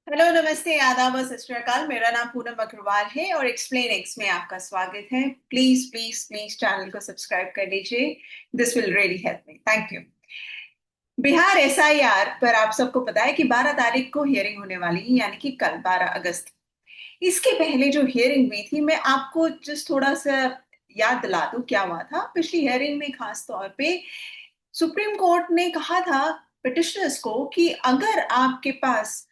Hello, नमस्ते, आदाब और सत श्री अकाल। मेरा नाम पूनम अग्रवाल है और एक्सप्लेन एक्स में आपका स्वागत है। प्लीज प्लीज प्लीज चैनल को सब्सक्राइब कर लीजिए। This will really help me. Thank you. Bihar SIR पर आप सबको पता है कि 12 तारीख को हियरिंग होने वाली है, यानी कि कल 12 अगस्त। इसके पहले जो हियरिंग हुई थी, मैं आपको जस्ट थोड़ा सा याद दिला दूं क्या हुआ था पिछली हियरिंग में। खास तौर पे सुप्रीम कोर्ट ने कहा था पिटिशनर्स को कि अगर आपके पास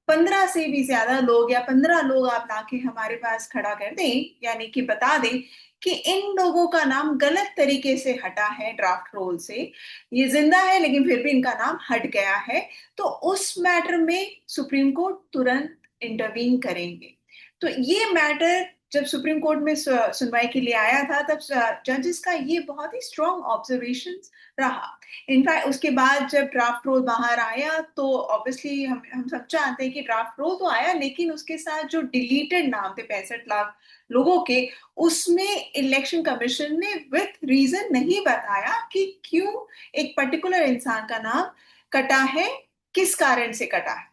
15 से भी ज्यादा लोग या 15 लोग आप लाके हमारे पास खड़ा कर दें, यानी कि बता दें कि इन लोगों का नाम गलत तरीके से हटा है ड्राफ्ट रोल से, ये जिंदा है लेकिन फिर भी इनका नाम हट गया है, तो उस मैटर में सुप्रीम कोर्ट तुरंत इंटरवीन करेंगे। तो ये मैटर जब सुप्रीम कोर्ट में सुनवाई के लिए आया था, तब जजेस का ये बहुत ही स्ट्रॉन्ग ऑब्जर्वेशन रहा। इनफैक्ट उसके बाद जब ड्राफ्ट रोल बाहर आया तो ऑब्वियसली हम सब जानते हैं कि ड्राफ्ट रोल तो आया, लेकिन उसके साथ जो डिलीटेड नाम थे 65 लाख लोगों के, उसमें इलेक्शन कमीशन ने विथ रीजन नहीं बताया कि क्यों एक पर्टिकुलर इंसान का नाम कटा है, किस कारण से कटा है।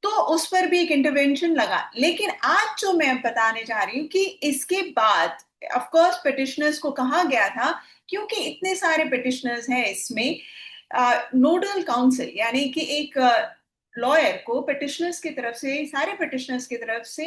तो उस पर भी एक इंटरवेंशन लगा। लेकिन आज जो मैं बताने जा रही हूँ कि इसके बाद ऑफ कोर्स पिटिशनर्स को कहा गया था, क्योंकि इतने सारे पिटिशनर्स हैं इसमें, नोडल काउंसिल यानी कि एक लॉयर को पिटिशनर्स की तरफ से, सारे पिटिशनर्स की तरफ से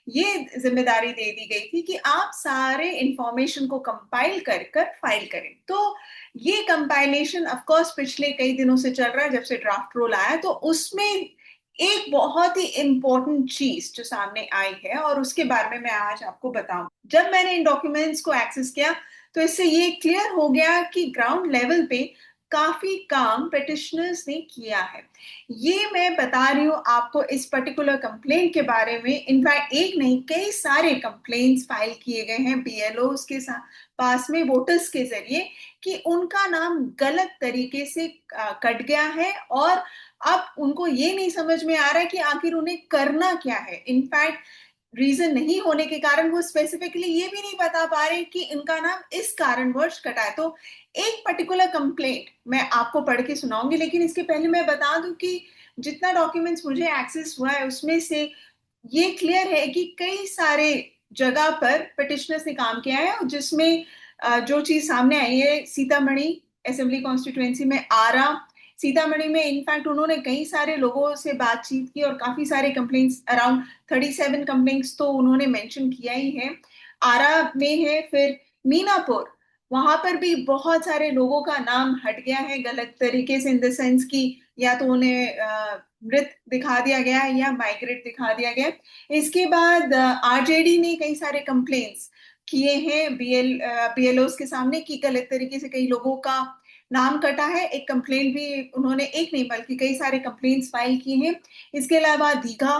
ये जिम्मेदारी दे दी गई थी कि आप सारे इंफॉर्मेशन को कंपाइल कर कर फाइल करें। तो ये कंपाइलेशन ऑफ कोर्स पिछले कई दिनों से चल रहा है, जब से ड्राफ्ट रोल आया। तो उसमें एक बहुत ही इंपॉर्टेंट चीज जो सामने आई है और उसके बारे में मैं आज आपको बताऊं। जब मैंने इन डॉक्यूमेंट्स को एक्सेस किया तो इससे ये क्लियर हो गया कि ग्राउंड लेवल पे काफी काम पिटिशनर्स ने किया है। ये मैं बता रही हूँ आपको इस पर्टिकुलर कंप्लेंट के बारे में। इनफैक्ट एक नहीं, कई सारे कंप्लेंट्स फाइल किए गए हैं बीएलओ के साथ पास में वोटर्स के जरिए कि उनका नाम गलत तरीके से कट गया है, और अब उनको ये नहीं समझ में आ रहा है कि आखिर उन्हें करना क्या है। इनफैक्ट रीजन नहीं होने के कारण वो स्पेसिफिकली ये भी नहीं बता पा रहे कि इनका नाम इस कारणवश कटा है। तो एक पर्टिकुलर कंप्लेंट मैं आपको पढ़ के सुनाऊंगी, लेकिन इसके पहले मैं बता दूं कि जितना डॉक्यूमेंट्स मुझे एक्सेस हुआ है उसमें से ये क्लियर है कि कई सारे जगह पर पिटिशनर्स ने काम किया है, जिसमें जो चीज सामने आई है, सीतामढ़ी असेंबली कॉन्स्टिट्युएंसी में, आरा सीतामढ़ी में इनफैक्ट उन्होंने कई सारे लोगों से बातचीत की और काफी सारे कंप्लेंट्स, अराउंड 37 कंप्लेंट्स तो उन्होंने मेंशन किया ही है। आरा में है, फिर मीनापुर, वहां पर भी बहुत सारे लोगों का नाम हट गया है गलत तरीके से, इन द सेंस कि या तो उन्हें मृत दिखा दिया गया है या माइग्रेट दिखा दिया गया है। इसके बाद आरजेडी ने कई सारे कंप्लेंट्स किए हैं बीएलओ के सामने कि गलत तरीके से कई लोगों का नाम कटा है। एक कंप्लेंट भी उन्होंने, एक नहीं बल्कि कई सारे कंप्लेंट्स फाइल किए हैं। इसके अलावा दीघा,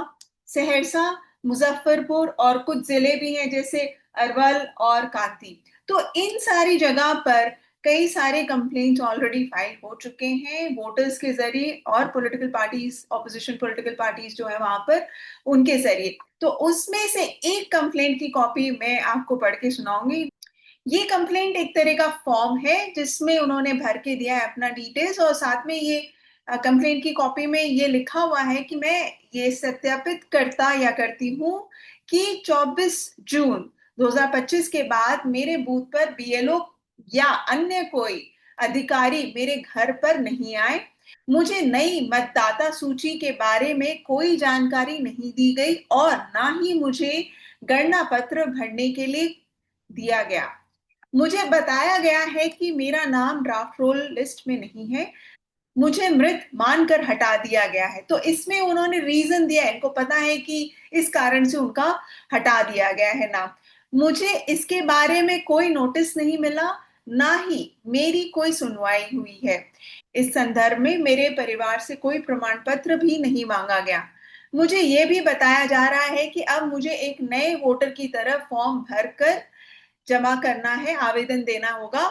सहरसा, मुजफ्फरपुर और कुछ जिले भी हैं जैसे अरवल और कांती। तो इन सारी जगह पर कई सारे कंप्लेंट्स ऑलरेडी फाइल हो चुके हैं वोटर्स के जरिए और political parties, opposition political parties जो है वहां पर, उनके जरिए। तो उसमें से एक कंप्लेंट की कॉपी मैं आपको पढ़ के सुनाऊंगी। ये कंप्लेंट एक तरह का फॉर्म है जिसमें उन्होंने भर के दिया है अपना डिटेल्स, और साथ में ये कंप्लेंट की कॉपी में ये लिखा हुआ है कि मैं ये सत्यापित करता या करती हूँ कि 24 जून 2025 के बाद मेरे बूथ पर बीएलओ या अन्य कोई अधिकारी मेरे घर पर नहीं आए। मुझे नई मतदाता सूची के बारे में कोई जानकारी नहीं दी गई और ना ही मुझे गणना पत्र भरने के लिए दिया गया। मुझे बताया गया है कि मेरा नाम ड्राफ्ट रोल लिस्ट में नहीं है। मुझे मृत मानकर हटा दिया गया है। तो इसमें उन्होंने रीजन दिया है, इनको पता है कि इस कारण से उनका हटा दिया गया है नाम। मुझे इसके बारे में कोई नोटिस नहीं मिला, ना ही मेरी कोई सुनवाई हुई है। इस संदर्भ में मेरे परिवार से कोई प्रमाण पत्र भी नहीं मांगा गया। मुझे यह भी बताया जा रहा है कि अब मुझे एक नए वोटर की तरह फॉर्म भरकर जमा करना है, आवेदन देना होगा।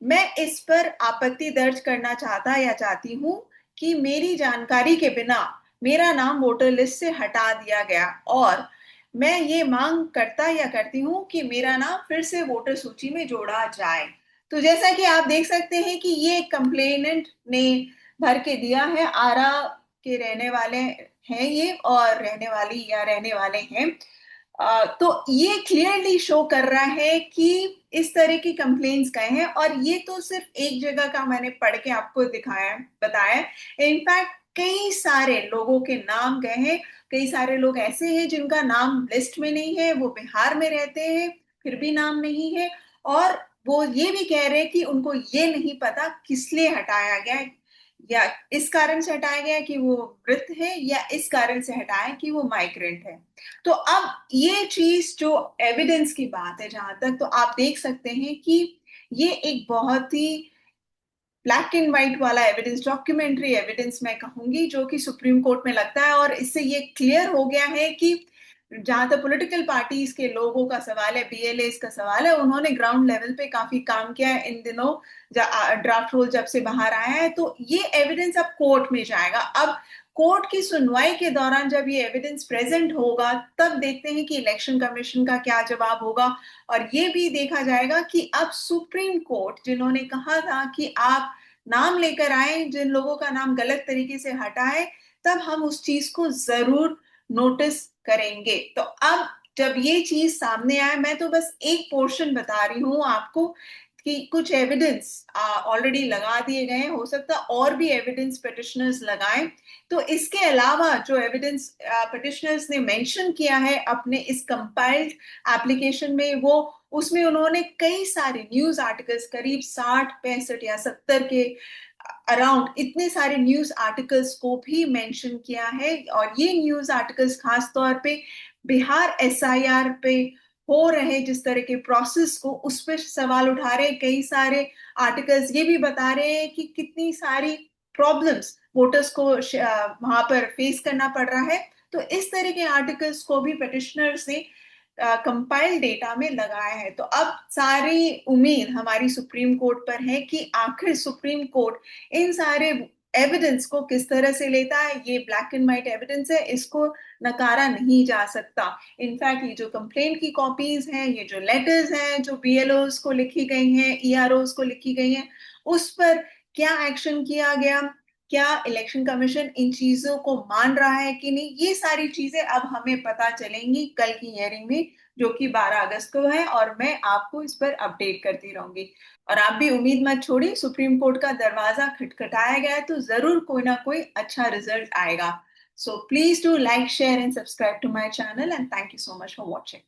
मैं इस पर आपत्ति दर्ज करना चाहता या चाहती हूं कि मेरी जानकारी के बिना मेरा नाम वोटर लिस्ट से हटा दिया गया, और मैं ये मांग करता या करती हूँ कि मेरा नाम फिर से वोटर सूची में जोड़ा जाए। तो जैसा कि आप देख सकते हैं कि ये कंप्लेनेंट ने भर के दिया है, आरा के रहने वाले है ये और रहने वाली या रहने वाले हैं। तो ये क्लियरली शो कर रहा है कि इस तरह की कंप्लेंट्स गए हैं, और ये तो सिर्फ एक जगह का मैंने पढ़ के आपको दिखाया बताया। इनफैक्ट कई सारे लोगों के नाम गए हैं। कई सारे लोग ऐसे हैं जिनका नाम लिस्ट में नहीं है, वो बिहार में रहते हैं फिर भी नाम नहीं है, और वो ये भी कह रहे हैं कि उनको ये नहीं पता किस लिए हटाया गया है, या इस कारण से हटाया गया कि वो मृत है, या इस कारण से हटाया कि वो माइग्रेंट है। तो अब ये चीज जो एविडेंस की बात है जहां तक, तो आप देख सकते हैं कि ये एक बहुत ही ब्लैक एंड व्हाइट वाला एविडेंस, डॉक्यूमेंट्री एविडेंस मैं कहूंगी, जो कि सुप्रीम कोर्ट में लगता है। और इससे ये क्लियर हो गया है कि जहां तक पॉलिटिकल पार्टीज के लोगों का सवाल है, बीएलए का सवाल है, उन्होंने ग्राउंड लेवल पे काफी काम किया है इन दिनों। ड्राफ्ट रूल जब से बाहर आया है, तो ये एविडेंस अब कोर्ट में जाएगा। अब कोर्ट की सुनवाई के दौरान जब ये एविडेंस प्रेजेंट होगा, तब देखते हैं कि इलेक्शन कमीशन का क्या जवाब होगा। और ये भी देखा जाएगा कि अब सुप्रीम कोर्ट, जिन्होंने कहा था कि आप नाम लेकर आए जिन लोगों का नाम गलत तरीके से हटाए, तब हम उस चीज को जरूर नोटिस करेंगे। तो अब जब ये चीज सामने आए, मैं तो बस एक पोर्शन बता रही हूँ आपको कि कुछ एविडेंस ऑलरेडी लगा दिए गए हैं, हो सकता है और भी एविडेंस पिटिशनर्स लगाएं। तो इसके अलावा जो एविडेंस पिटिशनर्स ने मेंशन किया है अपने इस कंपाइल्ड एप्लीकेशन में, वो उसमें उन्होंने कई सारे न्यूज आर्टिकल्स, करीब 60 65 या 70 के अराउंड इतने सारे न्यूज आर्टिकल्स को भी मेंशन किया है। और ये न्यूज आर्टिकल्स खास तौर पे बिहार एसआईआर पे हो रहे जिस तरह के प्रोसेस को, उस पर सवाल उठा रहे। कई सारे आर्टिकल्स ये भी बता रहे हैं कि कितनी सारी प्रॉब्लम्स वोटर्स को वहां पर फेस करना पड़ रहा है। तो इस तरह के आर्टिकल्स को भी पिटिशनर्स ने कंपाइल डेटा में लगाया है। तो अब सारी उम्मीद हमारी सुप्रीम कोर्ट पर है कि आखिर सुप्रीम कोर्ट इन सारे एविडेंस को किस तरह से लेता है। ये ब्लैक एंड व्हाइट एविडेंस है, इसको नकारा नहीं जा सकता। इनफैक्ट ये जो कंप्लेंट की कॉपीज हैं, ये जो लेटर्स हैं जो बीएलओस को लिखी गई हैं, ईआरओस को लिखी गई हैं, उस पर क्या एक्शन किया गया, क्या इलेक्शन कमीशन इन चीजों को मान रहा है कि नहीं, ये सारी चीजें अब हमें पता चलेंगी कल की हियरिंग में, जो कि 12 अगस्त को है। और मैं आपको इस पर अपडेट करती रहूंगी। और आप भी उम्मीद मत छोड़िए, सुप्रीम कोर्ट का दरवाजा खटखटाया गया है तो जरूर कोई ना कोई अच्छा रिजल्ट आएगा। So please do like, share and subscribe to my channel, and thank you so much for watching.